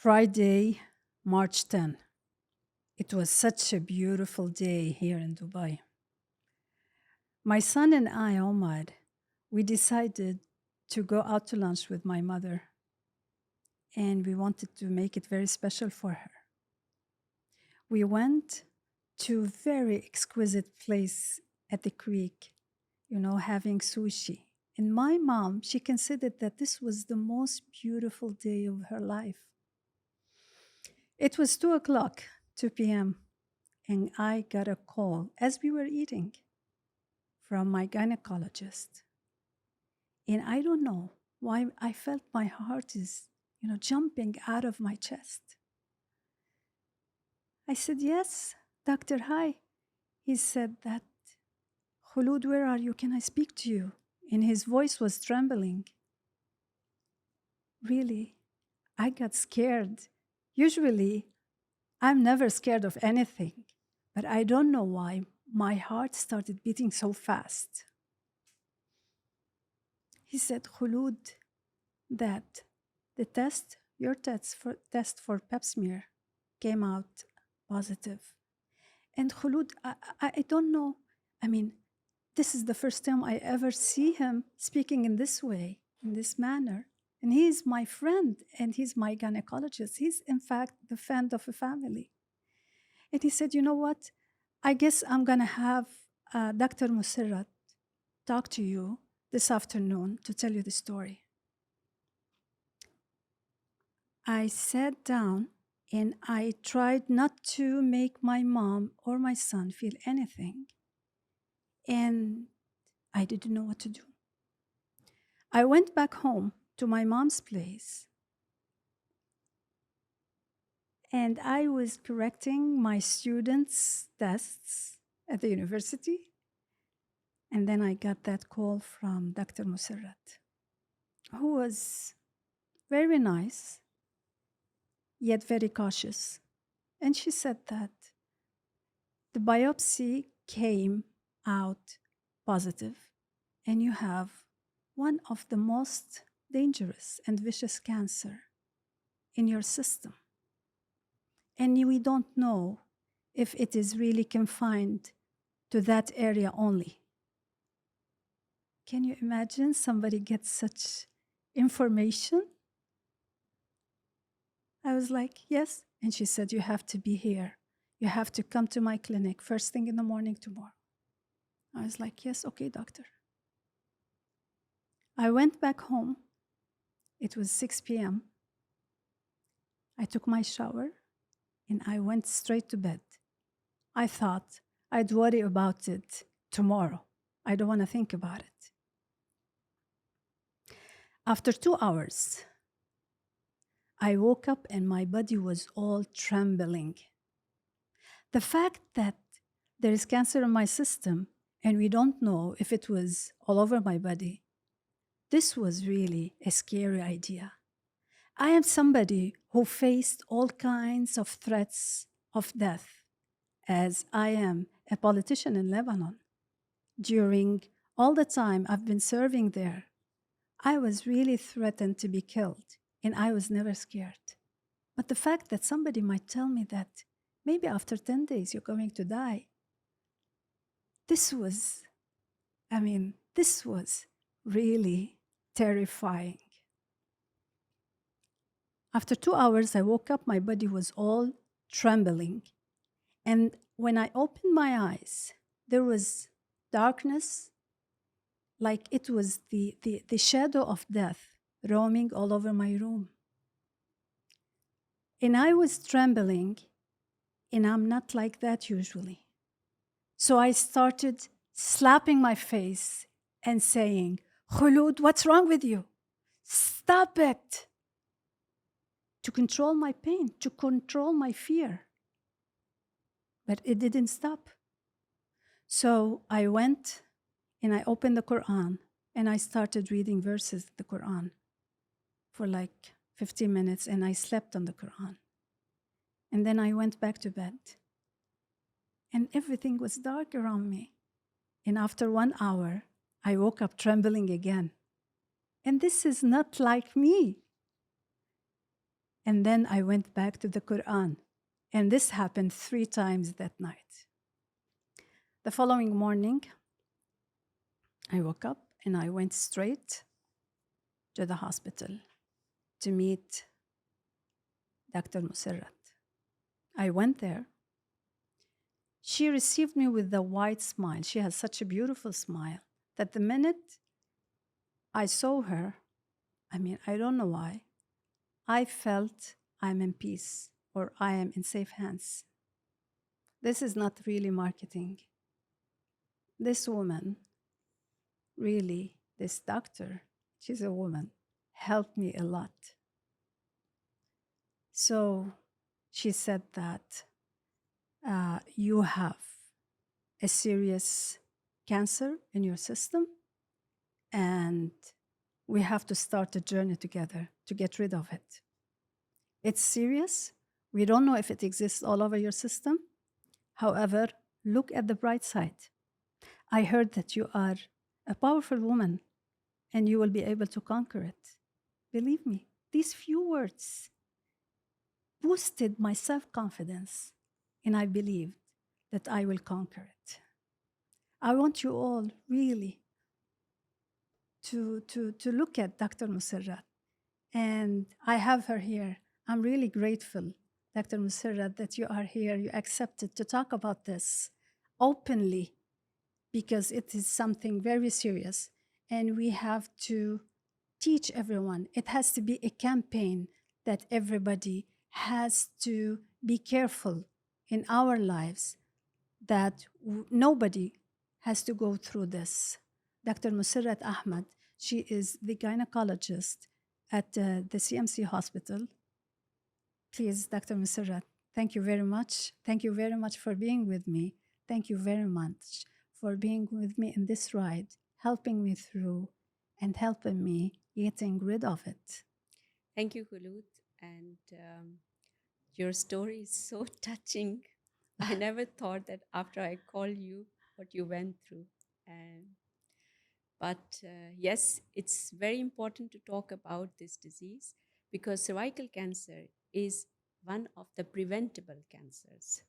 Friday, March 10. It was such a beautiful day here in Dubai. My son and I, Omar, we decided to go out to lunch with my mother, and we wanted to make it very special for her. We went to a very exquisite place at the creek, having sushi. And my mom, she considered that this was the most beautiful day of her life. It was 2 o'clock, 2 p.m., and I got a call as we were eating from my gynecologist. And I don't know why I felt my heart is, jumping out of my chest. I said, "Yes, doctor, hi." He said that, "Khulud, where are you? Can I speak to you?" And his voice was trembling. Really, I got scared. Usually, I'm never scared of anything, but I don't know why my heart started beating so fast. He said, "Khulud, that your test for papsmere came out positive. And Khulud, I don't know. I mean, this is the first time I ever see him speaking in this way, in this manner. And he's my friend and he's my gynecologist. He's, in fact, the friend of a family." And he said, "You know what? I guess I'm going to have Dr. Musarrat talk to you this afternoon to tell you the story." I sat down and I tried not to make my mom or my son feel anything. And I didn't know what to do. I went back home to my mom's place and I was correcting my students' tests at the university. And then I got that call from Dr. Musarrat, who was very nice, yet very cautious. And she said that the biopsy came out positive, and you have one of the most dangerous and vicious cancer in your system. And we don't know if it is really confined to that area only. Can you imagine somebody gets such information? I was like, "Yes." And she said, "You have to be here. You have to come to my clinic first thing in the morning tomorrow." I was like, "Yes, okay, doctor." I went back home. It was 6 p.m. I took my shower and I went straight to bed. I thought I'd worry about it tomorrow. I don't want to think about it. After 2 hours, I woke up and my body was all trembling. The fact that there is cancer in my system and we don't know if it was all over my body, this was really a scary idea. I am somebody who faced all kinds of threats of death, as I am a politician in Lebanon. During all the time I've been serving there, I was really threatened to be killed, and I was never scared. But the fact that somebody might tell me that maybe after 10 days you're going to die, this was really terrifying. After 2 hours, I woke up, my body was all trembling. And when I opened my eyes, there was darkness, like it was the shadow of death roaming all over my room. And I was trembling, and I'm not like that usually. So I started slapping my face and saying, "Khulud, what's wrong with you? Stop it!" To control my pain, to control my fear. But it didn't stop. So I went and I opened the Quran and I started reading verses of the Quran for like 15 minutes, and I slept on the Quran. And then I went back to bed. And everything was dark around me. And after 1 hour, I woke up trembling again. And this is not like me. And then I went back to the Quran. And this happened 3 times that night. The following morning, I woke up and I went straight to the hospital to meet Dr. Musarrat. I went there. She received me with a wide smile. She has such a beautiful smile that the minute I saw her, I don't know why, I felt I'm in peace or I am in safe hands. This is not really marketing. This woman, really, this doctor, she's a woman, helped me a lot. So she said that you have a serious cancer in your system and we have to start a journey together to get rid of it. It's serious. We don't know if it exists all over your system. However, look at the bright side. I heard that you are a powerful woman and you will be able to conquer it. Believe me, these few words boosted my self-confidence, and I believed that I will conquer it. I want you all really to look at Dr. Musarrat, and I have her here. I'm really grateful, Dr. Musarrat, that you are here. You accepted to talk about this openly because it is something very serious, and we have to teach everyone. It has to be a campaign that everybody has to be careful in our lives that nobody has to go through this. Dr. Musarrat Ahmad, she is the gynecologist at the CMC hospital. Please, Dr. Musarrat, thank you very much. Thank you very much for being with me. Thank you very much for being with me in this ride, helping me through and helping me getting rid of it. Thank you, Khulud. And your story is so touching. I never thought that after I called you, what you went through. But yes, it's very important to talk about this disease because cervical cancer is one of the preventable cancers.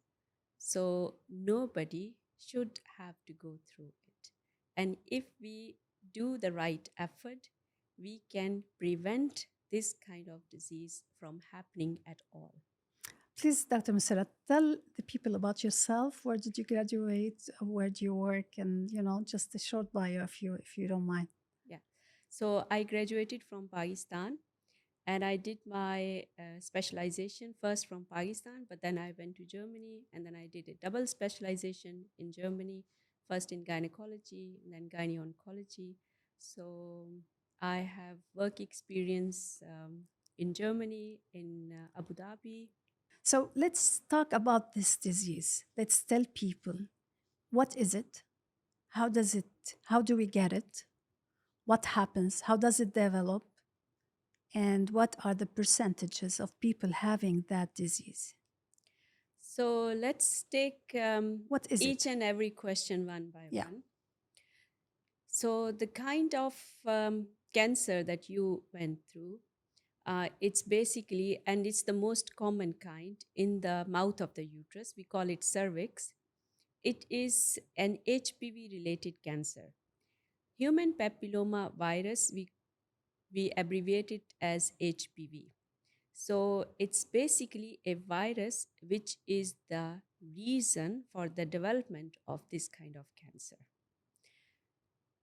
So nobody should have to go through it. And if we do the right effort, we can prevent this kind of disease from happening at all. Please, Dr. Musarrat, tell the people about yourself. Where did you graduate? Where do you work? And, just a short bio if you don't mind. Yeah. So I graduated from Pakistan and I did my specialization first from Pakistan, but then I went to Germany and then I did a double specialization in Germany, first in gynecology and then gyne-oncology. So I have work experience in Germany, in Abu Dhabi. So let's talk about this disease. Let's tell people, what is it? How do we get it? What happens? How does it develop? And what are the percentages of people having that disease? So let's take What is each it? and every question one by Yeah. one. So the kind of cancer that you went through, it's basically, and it's the most common kind in the mouth of the uterus. We call it cervix. It is an HPV related cancer. Human papilloma virus, we abbreviate it as HPV. So it's basically a virus which is the reason for the development of this kind of cancer.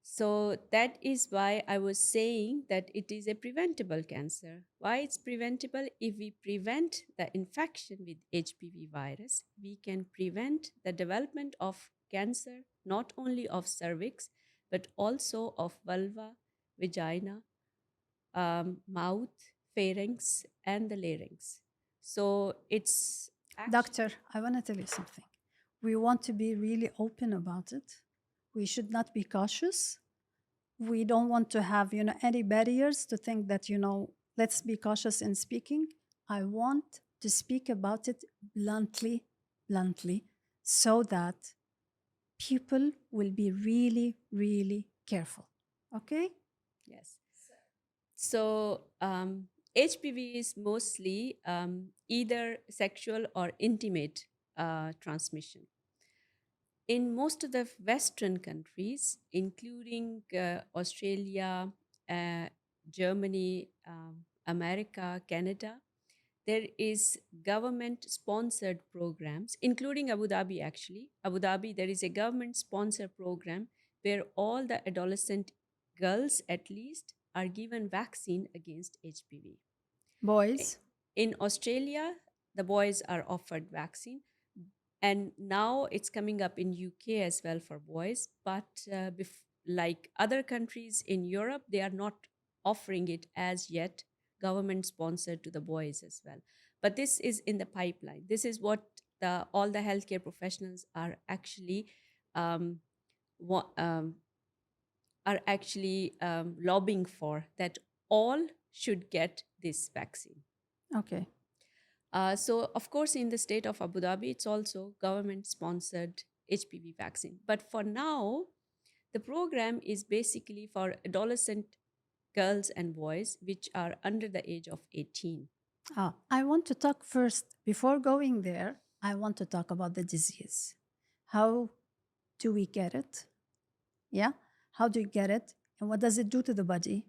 So that is why I was saying that it is a preventable cancer. Why it's preventable? If we prevent the infection with HPV virus, we can prevent the development of cancer, not only of cervix, but also of vulva, vagina, mouth, pharynx, and the larynx. So it's Doctor, I want to tell you something. We want to be really open about it. We should not be cautious. We don't want to have, any barriers to think that, let's be cautious in speaking. I want to speak about it bluntly, so that people will be really, really careful. Okay? yes. So HPV is mostly either sexual or intimate transmission. In most of the Western countries, including Australia, uh, Germany, America, Canada, there is government sponsored programs, including Abu Dhabi. Actually, Abu Dhabi, there is a government sponsored program where all the adolescent girls at least are given vaccine against HPV. Boys? In Australia, the boys are offered vaccine, and now it's coming up in UK as well for boys. But like other countries in Europe, they are not offering it as yet, government sponsored to the boys as well. But this is in the pipeline. This is what all the healthcare professionals um, wa- um, are actually lobbying for, that all should get this vaccine. Okay. So, of course, in the state of Abu Dhabi, it's also government sponsored HPV vaccine. But for now, the program is basically for adolescent girls and boys which are under the age of 18. I want to talk first, before going there, I want to talk about the disease. How do we get it? Yeah. How do you get it? And what does it do to the body?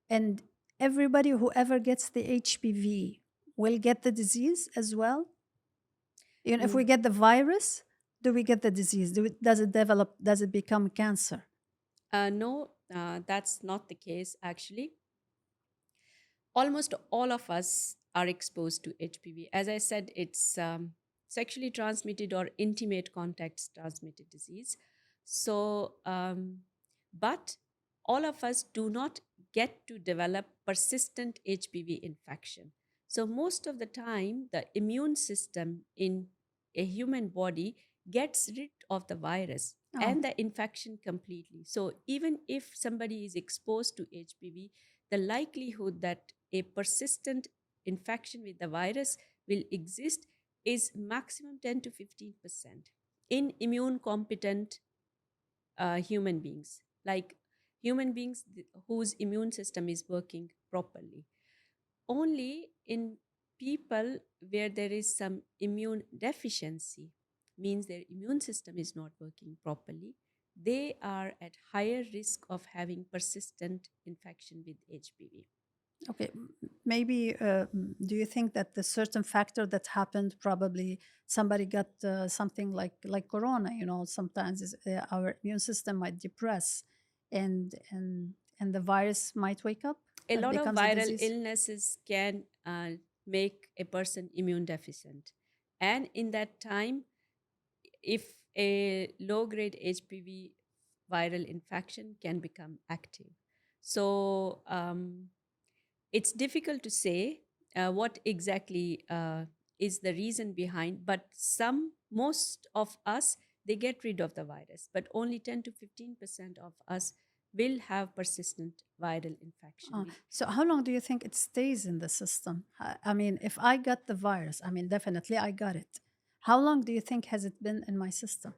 And everybody who ever gets the HPV will get the disease as well? You know, if we get the virus, do we get the disease? Does it develop? Does it become cancer? No, that's not the case actually. Almost all of us are exposed to HPV. As I said, it's sexually transmitted or intimate contacts transmitted disease. So, but all of us do not get to develop persistent HPV infection. So, most of the time, the immune system in a human body gets rid of the virus and the infection completely. So, even if somebody is exposed to HPV, the likelihood that a persistent infection with the virus will exist is maximum 10 to 15% in immune competent human beings, like human beings whose immune system is working properly. Only in people where there is some immune deficiency, means their immune system is not working properly, they are at higher risk of having persistent infection with HPV. Okay, maybe do you think that the certain factor that happened, probably somebody got something like corona? You know, sometimes our immune system might depress, and the virus might wake up. A That lot of becomes a viral disease. illnesses can make a person immune deficient. And in that time, if a low grade HPV viral infection can become active. So it's difficult to say what exactly is the reason behind, but most of us, they get rid of the virus, but only 10 to 15% of us will have persistent viral infection. So how long do you think it stays in the system? I mean, if I got the virus, I mean, definitely I got it. How long do you think has it been in my system?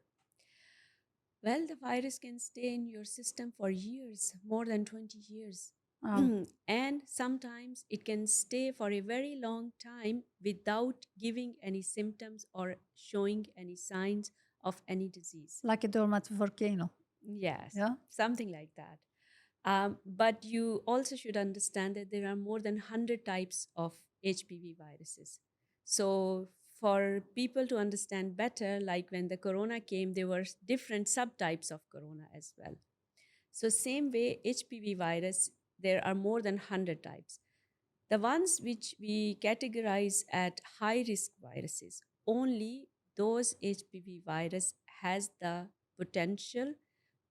Well, the virus can stay in your system for years, more than 20 years. Oh, And sometimes it can stay for a very long time without giving any symptoms or showing any signs of any disease. like a dormant volcano. Yes, Yeah. something like that. But you also should understand that there are more than 100 types of HPV viruses. So, for people to understand better, like when the corona came, there were different subtypes of corona as well. So, same way, HPV virus, there are more than 100 types. The ones which we categorize at high risk viruses, only those HPV virus has the potential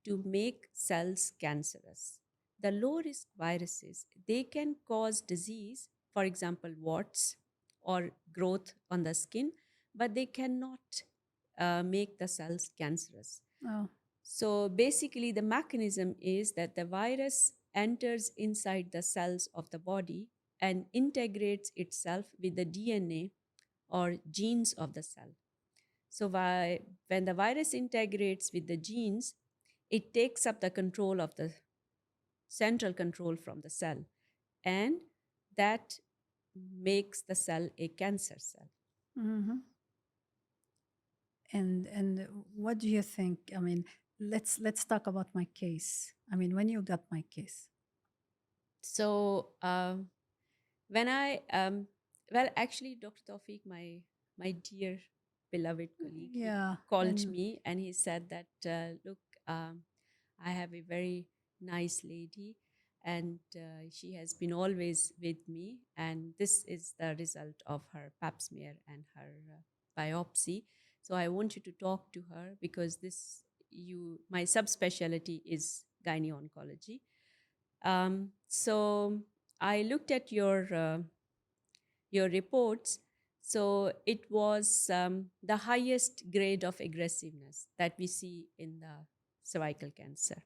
to make cells cancerous. The low risk viruses, they can cause disease, for example, warts or growth on the skin, but they cannot make the cells cancerous. Oh. So basically, the mechanism is that the virus enters inside the cells of the body and integrates itself with the DNA or genes of the cell. So when the virus integrates with the genes, it takes up the control of the central control from the cell, and that makes the cell a cancer cell. Hmm. And what do you think? I mean, let's talk about my case. I mean, when you got my case. So when I well, actually, Dr. Tawfiq, my dear beloved colleague, he Yeah, called and me and he said that look, I have a very nice lady, and she has been always with me, and this is the result of her papsmere and her biopsy. So I want you to talk to her because this you my subspecialty is gynae oncology. So I looked at your reports. So it was the highest grade of aggressiveness that we see in the cervical cancer.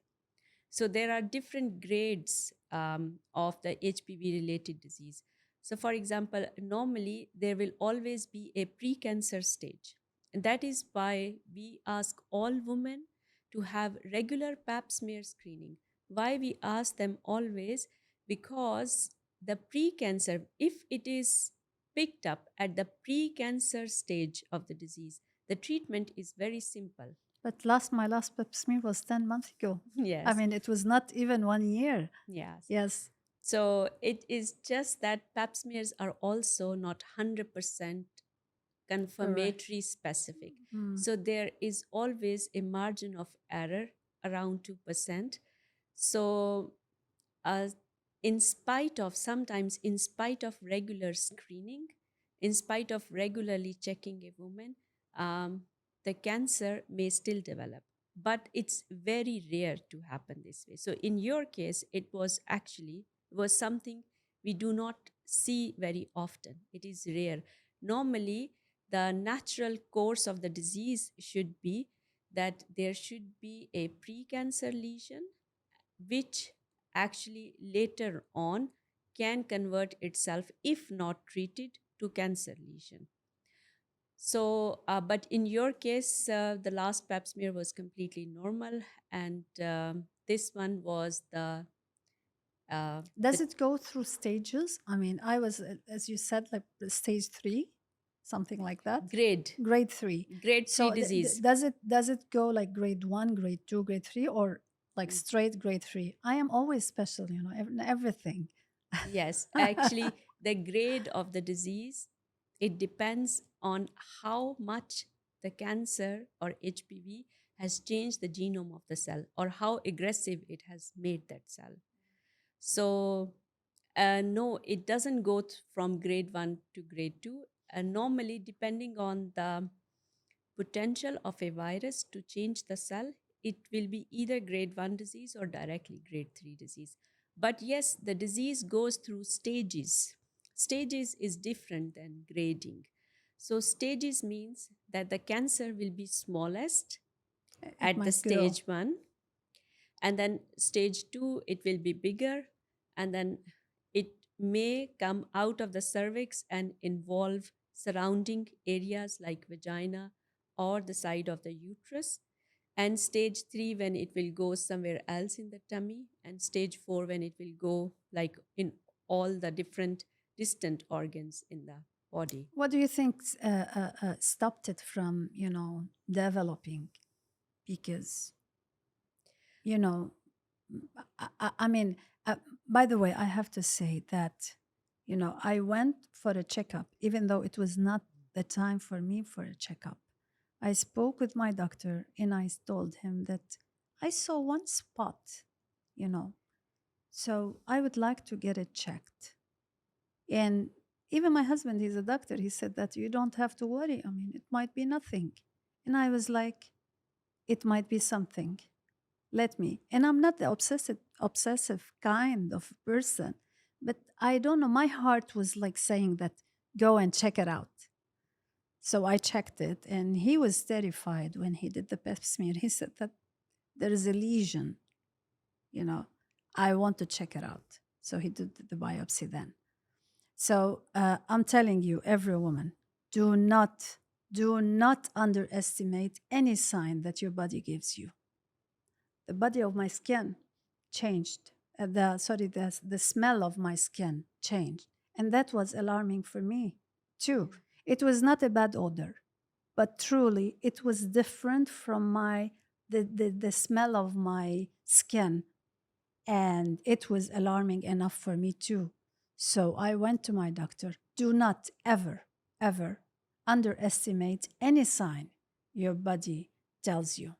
So there are different grades of the HPV related disease. So, for example, normally there will always be a precancer stage. And that is why we ask all women to have regular pap smear screening. Why we ask them always? Because the precancer, if it is picked up at the precancer stage of the disease, the treatment is very simple. but my last pap smear was 10 months ago. I Yes, mean, it was not even 1 year. yes. Yes. So it is just that pap smears are also not 100% Correct. confirmatory specific. Mm. So there is always a margin of error around 2%. So uh, sometimes in spite of regular screening, in spite of regularly checking a woman, um, the cancer may still develop, but it's very rare to happen this way. So in your case, it was something we do not see very often. It is rare. Normally, the natural course of the disease should be that there should be a precancer lesion which actually later on can convert itself, if not treated, to cancer lesion. So, but in your case, the last pap smear was completely normal, and this one was Does the it go through stages? I mean, I was, as you said, like stage 3, something like that. grade Grade 3. grade three So disease. does it go like grade 1, grade 2, grade 3, or like Mm. straight grade 3? I am always special, in everything. Yes, actually, the grade of the disease, it depends on how much the cancer or HPV has changed the genome of the cell or how aggressive it has made that cell. So, no, it doesn't go from grade 1 to grade 2. Normally, depending on the potential of a virus to change the cell, it will be either grade 1 disease or directly grade 3 disease. But yes, the disease goes through stages. Stages is different than grading. So, stages means that the cancer will be smallest It at the might grow. stage 1, and then stage 2 it will be bigger, and then it may come out of the cervix and involve surrounding areas like vagina or the side of the uterus, and stage 3 when it will go somewhere else in the tummy, and stage 4 when it will go like in all the different distant organs in the body. What do you think stopped it from, developing? Because, you know, I mean, by the way, I have to say that, I went for a checkup, even though it was not the time for me for a checkup. I spoke with my doctor and I told him that I saw one spot, you know, so I would like to get it checked. And even my husband, he's a doctor, he said that you don't have to worry. I mean, it might be nothing. And I was like, it might be something. Let me. And I'm not the obsessive kind of person, but I don't know. My heart was like saying that go and check it out. So I checked it, and he was terrified when he did the pap smear. He said that there is a lesion, you know, I want to check it out. So he did the biopsy then. So I'm telling you, every woman, do not underestimate any sign that your body gives you. The body of my skin changed. The smell of my skin changed, And that was alarming for me too. Yeah. It was not a bad odor, but truly it was different from the smell of my skin. And it was alarming enough for me too. So I went to my doctor. Do not ever, ever underestimate any sign your body tells you.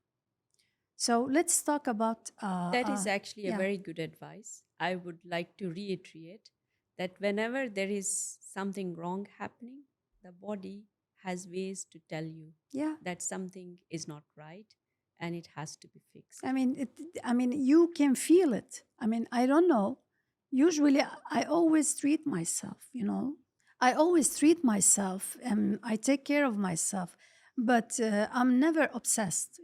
So let's talk about, That is actually a yeah, very good advice. I would like to reiterate that whenever there is something wrong happening, the body has ways to tell you yeah. that something is not right and it has to be fixed. I mean, you can feel it. I mean, I don't know. Usually, I always treat myself. I always treat myself, and I take care of myself. But I'm never obsessed.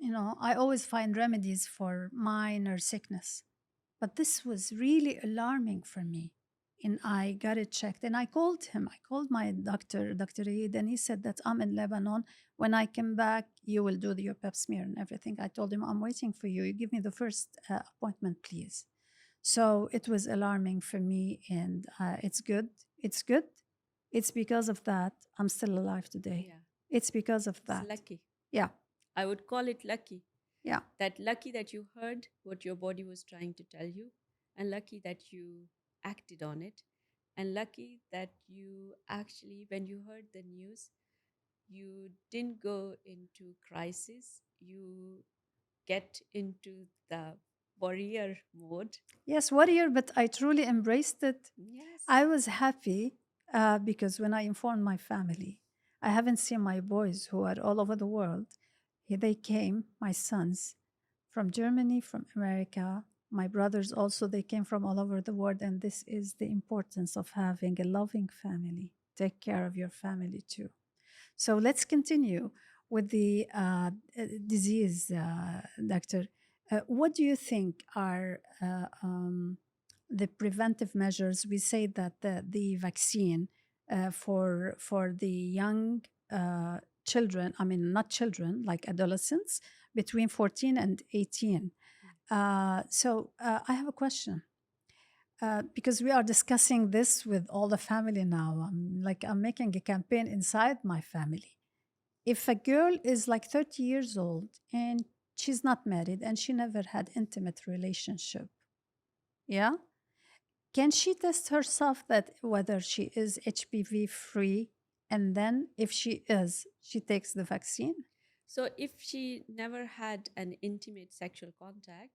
I always find remedies for minor sickness. But this was really alarming for me. And I got it checked. And I called him. I called my doctor, Dr. Eid, and he said that I'm in Lebanon. When I come back, you will do your pap smear and everything. I told him, I'm waiting for you. You give me the first appointment, please. So it was alarming for me. And it's good. It's good. It's because of that I'm still alive today. Yeah, It's because of it's that. lucky. Yeah. I would call it lucky. Yeah. That lucky that you heard what your body was trying to tell you, and lucky that you acted on it, and lucky that you actually, when you heard the news, you didn't go into crisis, you get into the warrior mode. Yes, warrior, but I truly embraced it. Yes. I was happy because when I informed my family, I haven't seen my boys who are all over the world. They came, my sons, from Germany, from America. My brothers also, they came from all over the world. And this is the importance of having a loving family. Take care of your family too. So let's continue with the disease, doctor. What do you think are the preventive measures? We say that the vaccine for the young children, I mean, not children, like adolescents, between 14 and 18. I have a question. Because we are discussing this with all the family now. I'm making a campaign inside my family. If a girl is like 30 years old and she's not married and she never had intimate relationship, yeah, can she test herself that whether she is HPV free? And then if she is, she takes the vaccine? So if she never had an intimate sexual contact,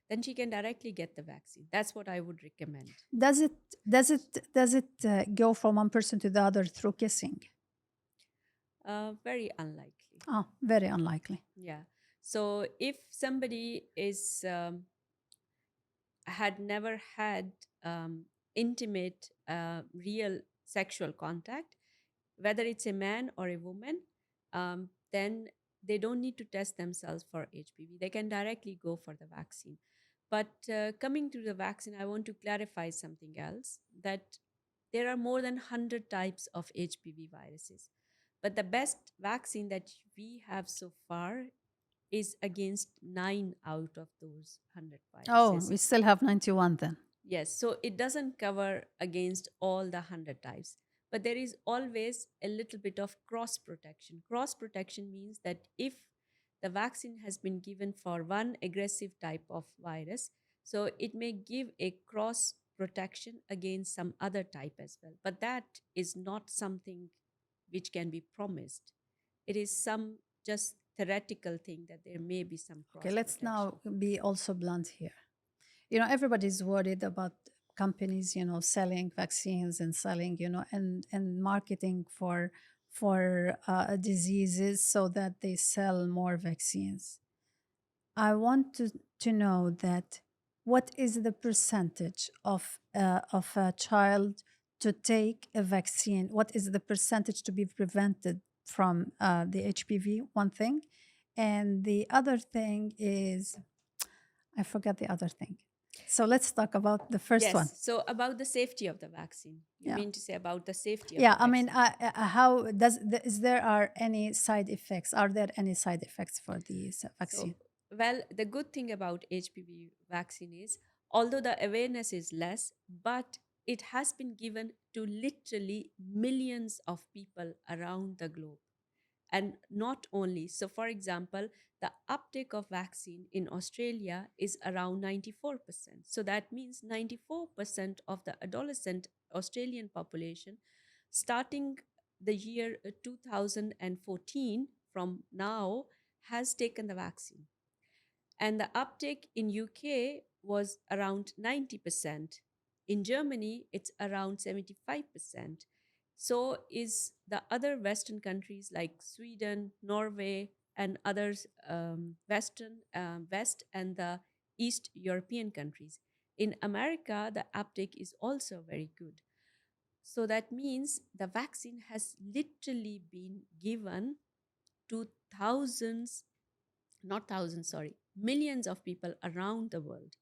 then she can directly get the vaccine. That's what I would recommend. Does it go from one person to the other through kissing? Very unlikely. Oh, very unlikely. Yeah. So if somebody is had never had intimate, real sexual contact, whether it's a man or a woman, then they don't need to test themselves for HPV. They can directly go for the vaccine. But coming to the vaccine, I want to clarify something else, that there are more than 100 types of HPV viruses. But the best vaccine that we have so far is against 9 out of those 100 Oh, viruses. we still have 91 then. Yes, so it doesn't cover against all the 100 types, but there is always a little bit of cross protection. Cross protection means that if the vaccine has been given for one aggressive type of virus, so it may give a cross protection against some other type as well. But that is not something which can be promised. It is some just theoretical thing that there may be some cross Okay, let's protection. now be also blunt here. Everybody's worried about companies, selling vaccines and selling, and marketing for diseases so that they sell more vaccines. I want to know that what is the percentage of a child to take a vaccine? What is the percentage to be prevented from the HPV? One thing, and the other thing is I forgot the other thing. So let's talk about the first one. Yes. So about the safety of the vaccine, you Yeah. mean to say about the safety of Yeah, the I mean, vaccine? how does is there are any side effects? Are there any side effects for the So, vaccine? well, the good thing about HPV vaccine is, although the awareness is less, but it has been given to literally millions of people around the globe. And not only, so for example, the uptake of vaccine in Australia is around 94%. So that means 94% of the adolescent Australian population starting the year 2014 from now has taken the vaccine. And the uptake in UK was around 90%. In Germany, it's around 75%. So is the other Western countries like Sweden, Norway, and others, West and the East European countries. In America, the uptake is also very good. So that means the vaccine has literally been given to thousands, not thousands, sorry, millions of people around the world.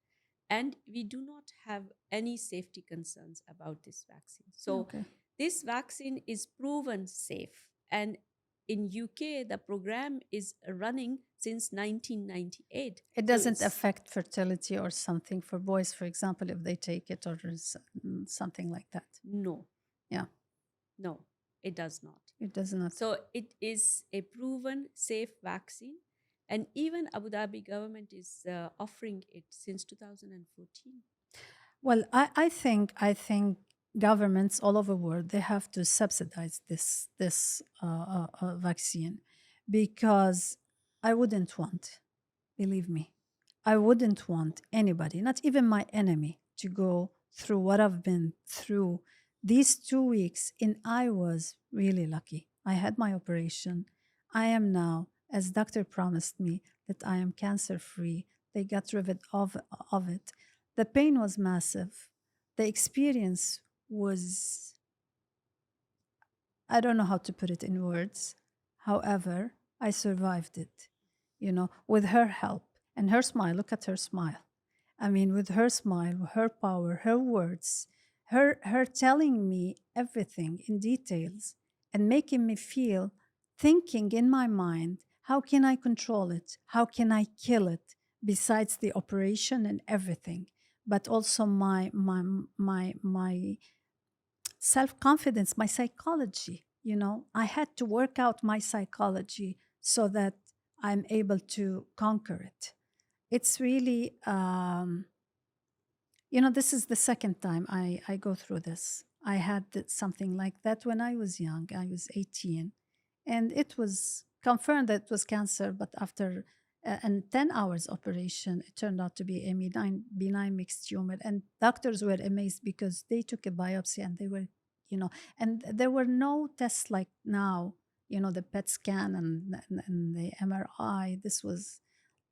And we do not have any safety concerns about this vaccine. So Okay. this vaccine is proven safe. And in UK, the program is running since 1998. It So doesn't it's affect fertility or something for boys, for example, if they take it or something like that. no, Yeah, no, it does not. it does not. So it is a proven safe vaccine. And even Abu Dhabi government is offering it since 2014. Well, I think governments all over the world, they have to subsidize this vaccine, because I wouldn't want, believe me, I wouldn't want anybody, not even my enemy, to go through what I've been through these 2 weeks. And I was really lucky. I had my operation. I am now, as doctor promised me, that I am cancer free. They got rid of it. The pain was massive. The experience was, I don't know how to put it in words. However, I survived it, with her help and her smile. Look at her smile. I mean, with her smile, her power, her words, her telling me everything in details and making me feel, thinking in my mind, how can I control it? How can I kill it? Besides the operation and everything, but also my self-confidence, my psychology. I had to work out my psychology so that I'm able to conquer it. It's really, this is the second time I go through this. I had something like that when I was young. I was 18, and it was confirmed that it was cancer, but after an 10 hours operation, it turned out to be a benign mixed tumor. And doctors were amazed because they took a biopsy and they were, and there were no tests like now, the PET scan and the MRI. This was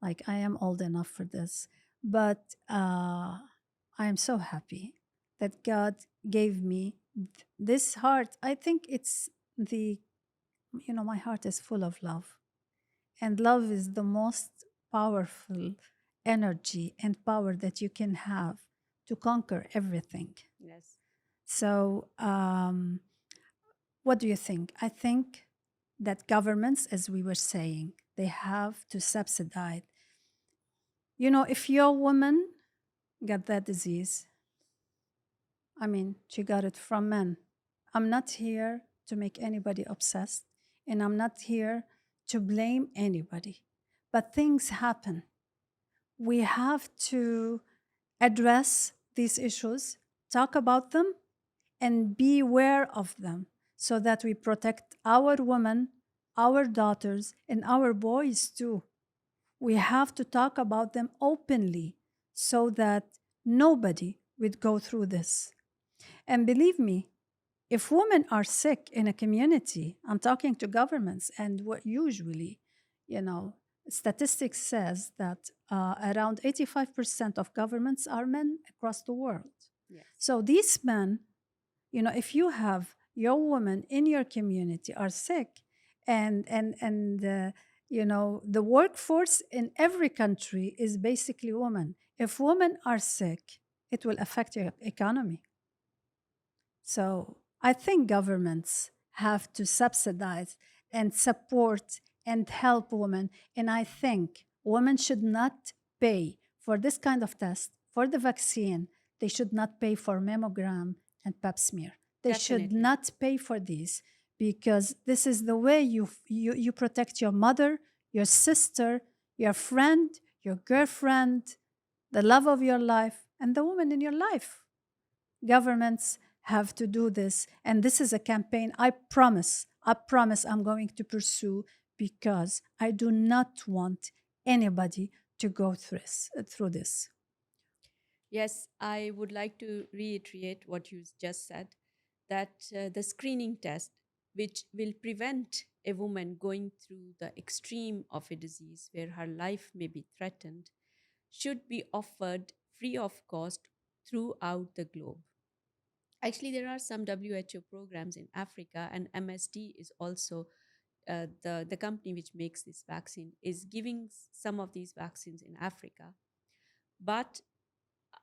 like, I am old enough for this. But I am so happy that God gave me this heart. I think it's my heart is full of love. And love is the most powerful energy and power that you can have to conquer everything. Yes. So, what do you think? I think that governments, as we were saying, they have to subsidize. If your woman got that disease, I mean, she got it from men. I'm not here to make anybody obsessed, and I'm not here to blame anybody. But things happen. We have to address these issues, talk about them, and be aware of them so that we protect our women, our daughters, and our boys too. We have to talk about them openly so that nobody would go through this. And believe me, if women are sick in a community, I'm talking to governments, and what usually, statistics says that around 85% of governments are men across the world. Yes. So these men, if you have your women in your community are sick, and the workforce in every country is basically women. If women are sick, it will affect your economy. So I think governments have to subsidize and support and help women. And I think women should not pay for this kind of test, for the vaccine. They should not pay for mammogram and papsmere. They should Definitely. not pay for these because this is the way you protect your mother, your sister, your friend, your girlfriend, the love of your life, and the woman in your life. Governments have to do this. And this is a campaign I promise I'm going to pursue because I do not want anybody to go through this. Yes, I would like to reiterate what you just said, that the screening test, which will prevent a woman going through the extreme of a disease where her life may be threatened, should be offered free of cost throughout the globe. Actually, there are some WHO programs in Africa, and MSD is also the company which makes this vaccine, is giving some of these vaccines in Africa. But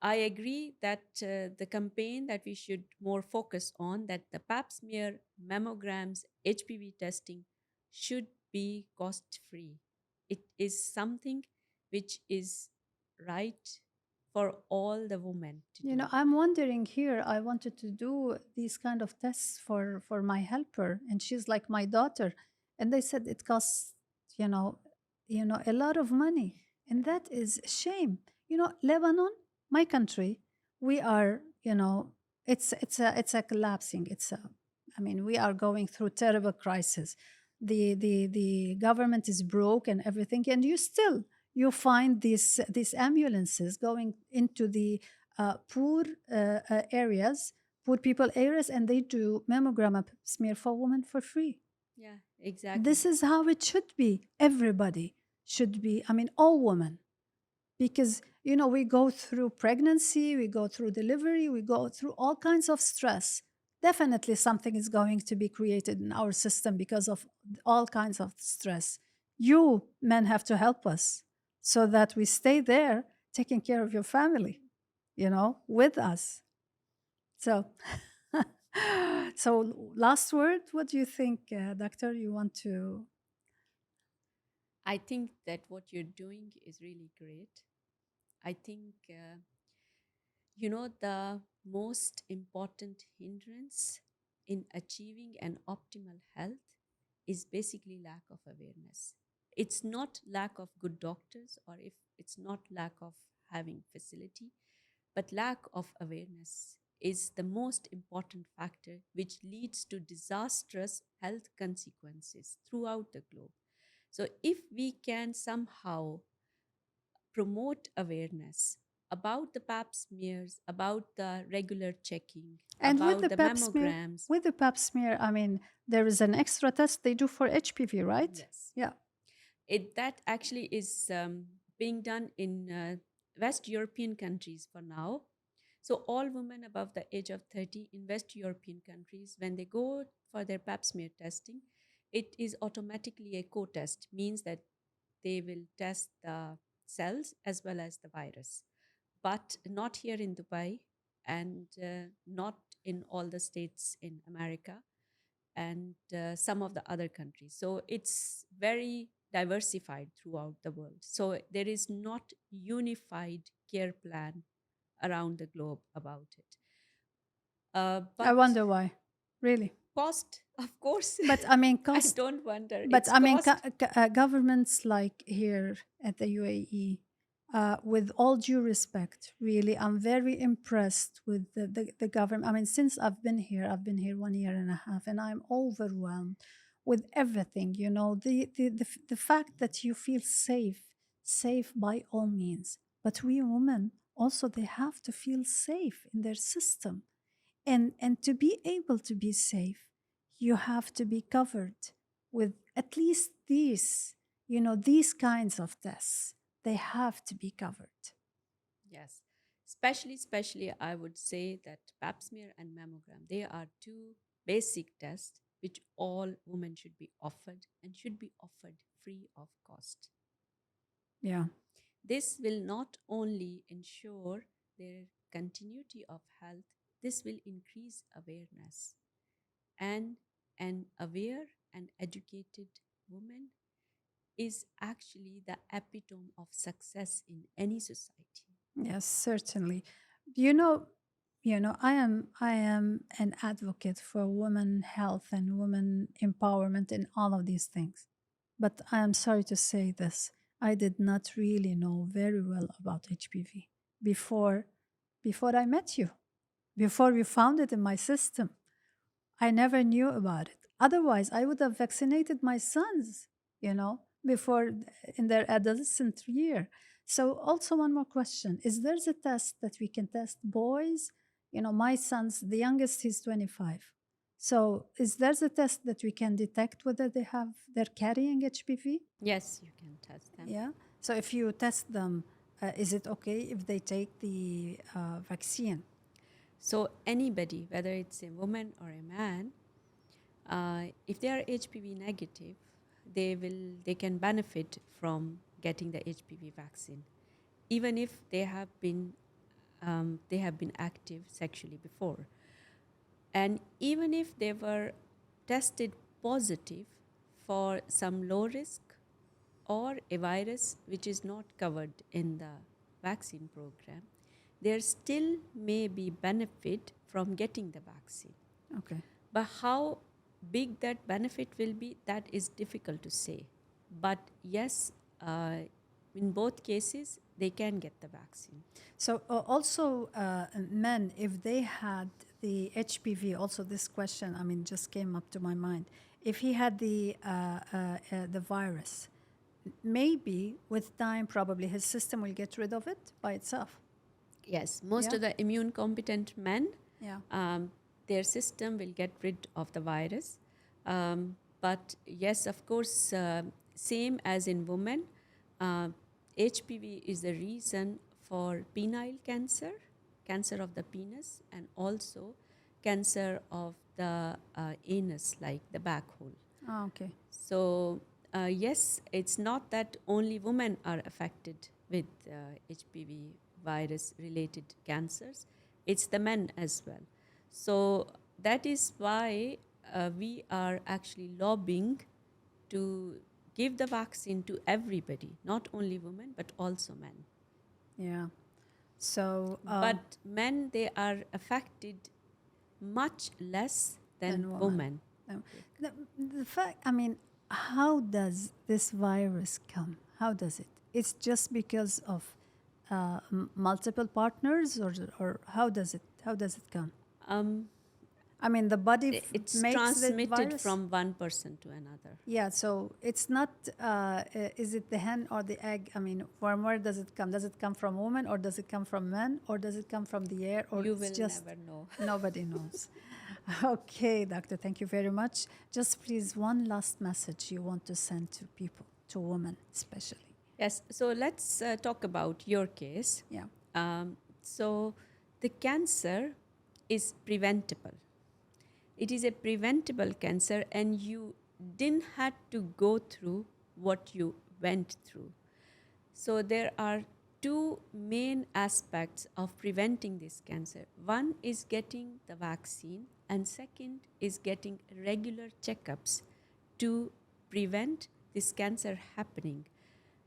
I agree that the campaign that we should more focus on, that the pap smear, mammograms, HPV testing should be cost free. It is something which is right for all the women to You do. know, I'm wondering here, I wanted to do these kind of tests for my helper, and she's like my daughter. And they said it costs, you know, a lot of money. And that is a shame. Lebanon, my country, we are, it's a collapsing. I mean, we are going through terrible crisis. The government is broke and everything, and you find these ambulances going into the poor areas, poor people areas, and they do mammogram and smear for women for free. Yeah, exactly. This is how it should be. Everybody should be, I mean, all women, because we go through pregnancy, we go through delivery, we go through all kinds of stress. Definitely something is going to be created in our system because of all kinds of stress. You men have to help us so that we stay there taking care of your family, with us. So so last word, what do you think, doctor? You want to? I think that what you're doing is really great. I think, the most important hindrance in achieving an optimal health is basically lack of awareness. It's not lack of good doctors, or if it's not lack of having facility, but lack of awareness is the most important factor which leads to disastrous health consequences throughout the globe. So if we can somehow promote awareness about the pap smears, about the regular checking, And about the mammograms. with the pap smear, I mean, there is an extra test they do for HPV, right? Yes, Yeah. that actually is being done in West European countries for now. So all women above the age of 30 in West European countries, when they go for their pap smear testing, it is automatically a co-test, means that they will test the cells as well as the virus. But not here in Dubai, and not in all the states in America, and some of the other countries. So it's very diversified throughout the world. So there is not unified care plan around the globe about it. I But wonder why. Really. cost, of course, But I mean, I cost. don't wonder. But It's I mean, cost. governments like here at the UAE, with all due respect, really, I'm very impressed with the government. I mean, since I've been here 1 year and a half, and I'm overwhelmed with everything. The fact that you feel safe by all means. But we women also, they have to feel safe in their system, and to be able to be safe, you have to be covered with at least these kinds of tests. They have to be covered. Yes. Especially, I would say that pap smear and mammogram, they are two basic tests which all women should be offered, and should be offered free of cost. Yeah. This will not only ensure their continuity of health, this will increase awareness. And an aware and educated woman is actually the epitome of success in any society. Yes, certainly. You know, I am an advocate for women health and women empowerment in all of these things. But I am sorry to say this. I did not really know very well about HPV before before I met you, before we found it in my system. I never knew about it. Otherwise, I would have vaccinated my sons, before in their adolescent year. So, also one more question: is there a test that we can test boys? My sons, the youngest, he's 25. So, is there a test that we can detect whether they're carrying HPV? Yes, you can test them. Yeah. So, if you test them, is it okay if they take the vaccine? So anybody, whether it's a woman or a man, if they are HPV negative, they can benefit from getting the HPV vaccine, even if they have been active sexually before, and even if they were tested positive for some low risk or a virus which is not covered in the vaccine program, there still may be benefit from getting the vaccine. Okay. But how big that benefit will be, that is difficult to say. But yes, in both cases, they can get the vaccine. So also men, if they had the HPV, also this question, I mean, just came up to my mind. If he had the virus, maybe with time, probably his system will get rid of it by itself. Yes, most Yeah. of the immune competent men, Yeah. their system will get rid of the virus. But yes, of course, same as in women, HPV is the reason for penile cancer, cancer of the penis, and also cancer of the anus, like the back hole. Ah, okay. So, yes, it's not that only women are affected with HPV virus related cancers, it's the men as well. So, that is why we are actually lobbying to give the vaccine to everybody, not only women, but also men. Yeah. So But men, they are affected much less than than women. women. No. The fact, I mean, how does this virus come? How does it? It's just because of multiple partners, or how does it come? Um, I mean, the body it's makes the transmitted virus. from one person to another. Yeah, so it's not. Is it the hen or the egg? I mean, from where does it come? Does it come from women, or does it come from men, or does it come from the air, or You it's will just never know. nobody knows? Okay, doctor, thank you very much. Just please, one last message you want to send to people, to women especially. Yes, so let's talk about your case. Yeah. So the cancer is preventable. It is a preventable cancer, and you didn't have to go through what you went through. So there are two main aspects of preventing this cancer. One is getting the vaccine, and second is getting regular checkups to prevent this cancer happening.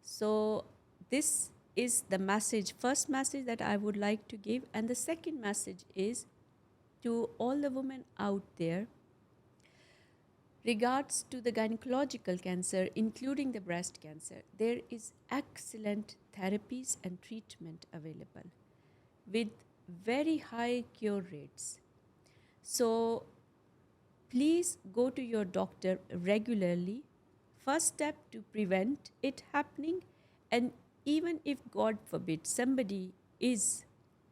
So this is the message, first message that I would like to give. And the second message is to all the women out there, regards to the gynecological cancer, including the breast cancer, there is excellent therapies and treatment available with very high cure rates. So please go to your doctor regularly. First step to prevent it happening. And even if, God forbid, somebody is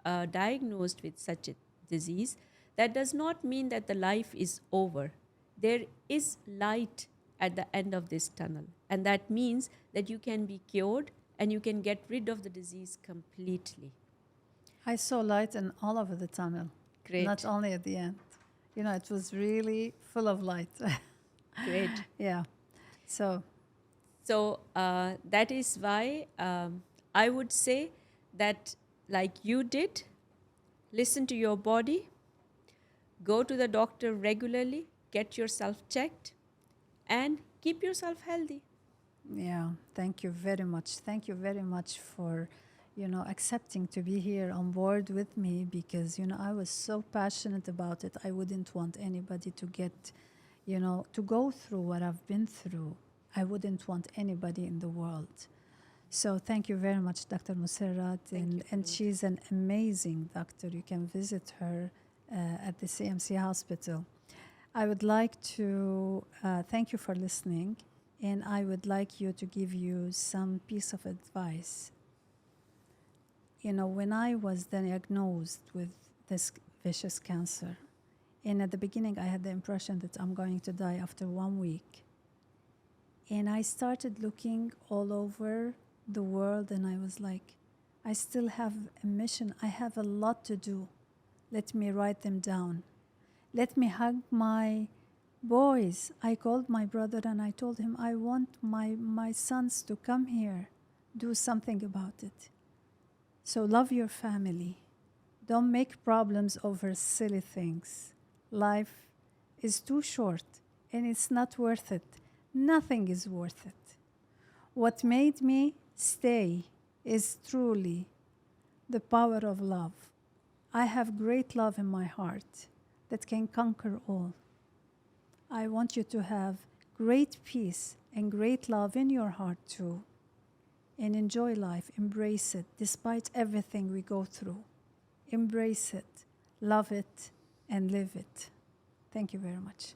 diagnosed with such a disease, that does not mean that the life is over. There is light at the end of this tunnel, and that means that you can be cured and you can get rid of the disease completely. I saw light in all over the tunnel, Great. not only at the end. It was really full of light. Great. Yeah. So, So that is why I would say that, like you did, listen to your body, go to the doctor regularly, get yourself checked, and keep yourself healthy. yeah, thank you very much. Thank you very much for accepting to be here on board with me because, I was so passionate about it. I wouldn't want anybody to get, to go through what I've been through. I wouldn't want anybody in the world. So thank you very much, Dr. Musarrat. Thank you, And Fanood. she's an amazing doctor. You can visit her at the CMC hospital. I would like to thank you for listening, and I would like you to give you some piece of advice. When I was diagnosed with this vicious cancer, and at the beginning I had the impression that I'm going to die after 1 week. And I started looking all over the world, and I was like, I still have a mission. I have a lot to do. Let me write them down. Let me hug my boys. I called my brother and I told him, I want my sons to come here, do something about it. So love your family. Don't make problems over silly things. Life is too short and it's not worth it. Nothing is worth it. What made me stay is truly the power of love. I have great love in my heart that can conquer all. I want you to have great peace and great love in your heart too. And enjoy life, embrace it, despite everything we go through. Embrace it, love it, and live it. Thank you very much.